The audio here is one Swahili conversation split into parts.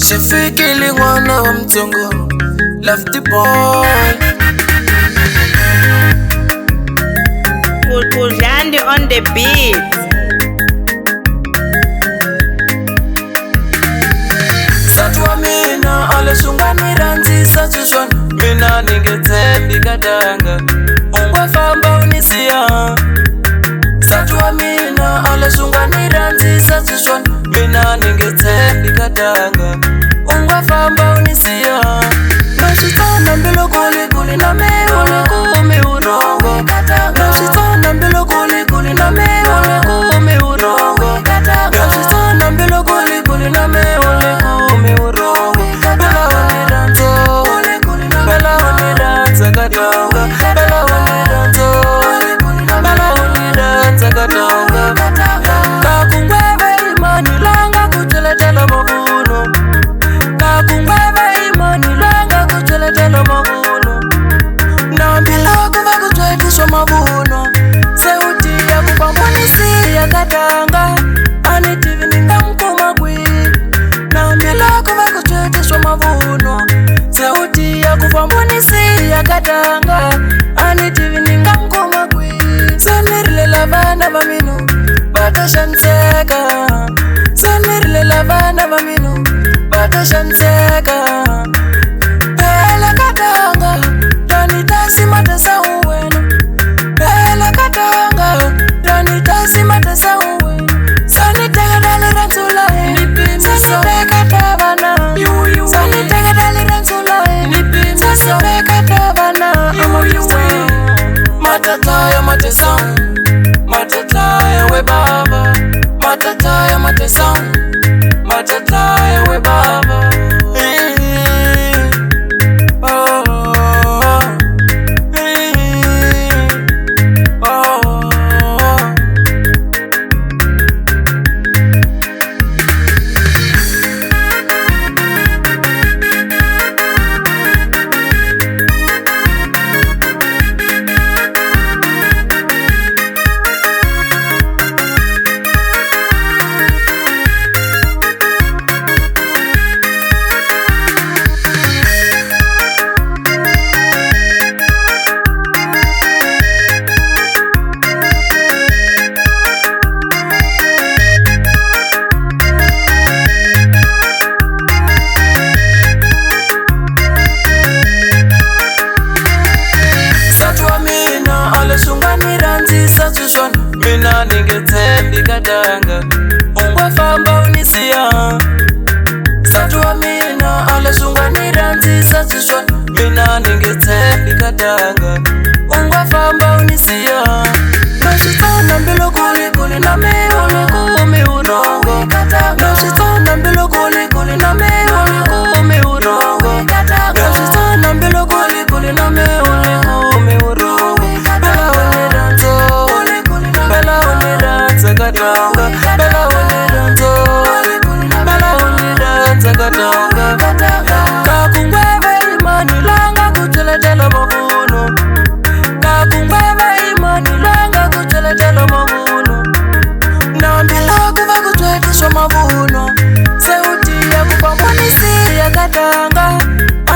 Shifikile mwana wa mtongo, love the boy. Kujandi on the beat. Satwa mina aleshunga miranzi sachushwan. Mina ningetembi katanga, ungwa famba unisia. Satwa mina aleshunga miranzi sachushwan. Mina ningetembi katanga, ungwa famba unisia. Noshitana mbilo kuli na meule kume urongo. Noshitana mbilo kuli na meule kume urongo. Noshitana mbilo kuli na meule kume urongo. Bela waniranzo, bela waniranza katanga. Bela waniranzo, bela waniranza katanga. Kakungwebe imani langa kuteletela mavuno. Kakungwebe imani langa kuteletela mavuno. Nambila kuva kutwetiswa mavuno. Seuti ya kupambanisi ya katanga. Anitivi ninga mkuma kwi. Nambila kuva kutwetiswa mavuno. Seuti ya kupambanisi ya katanga. Anitivi ninga mkuma kwi. Sanirile lavana vaminu batashanseka. Sanirile lavana vaminu batashanseka. Bela katanga danitasi matasa uwena. Bela katanga danitasi matasa uwena. Sanitega dali ranzulai sanitega tabana. Sanitega dali ranzulai sanitega tabana. Matata ya matesa, matata ya we baba. Matata ya matesa, matata ya we baba. Mina ningetembi katanga, ungwa famba unisia. Satwa mina aleshunga niranzi sachushwan. Mina ningetembi katanga, ungwa famba unisia. Noshitana mbilo kuli na meule kume urongo. Noshitana mbilo kuli na meule kume urongo. Noshitana mbilo kuli na meule kume urongo. Bela waniranzo, bela waniranza katanga. Bela waniranzo, bela waniranza katanga. Kakungwebe imani langa kuteletela mavuno. Kakungwebe imani langa kuteletela mavuno. Nambila kuva kutwetiswa mavuno. Seuti ya kupambanisi ya katanga.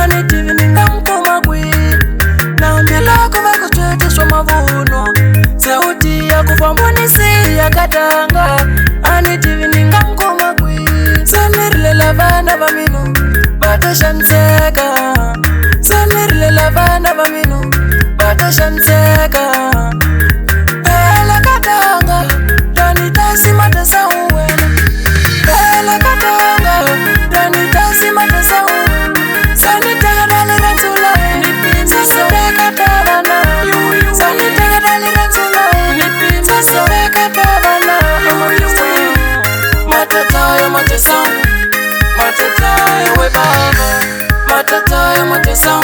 Anitivi ninga mkuma kwi. Nambila kuva kutwetiswa mavuno. Seuti ya kupambanisi ya katanga. Anitivi ninga mkuma kwi. Sanirile lavana vaminu batashanseka. Sanirile lavana vaminu batashanseka. Bela katanga danitasi matasa uwena. Bela katanga danitasi matasa uwena. Sanitega dali ranzulai sanitega tabana. Sanitega dali ranzulai sanitega tabana. Matata ya matesa, matata ya we baba. Matata ya matesa.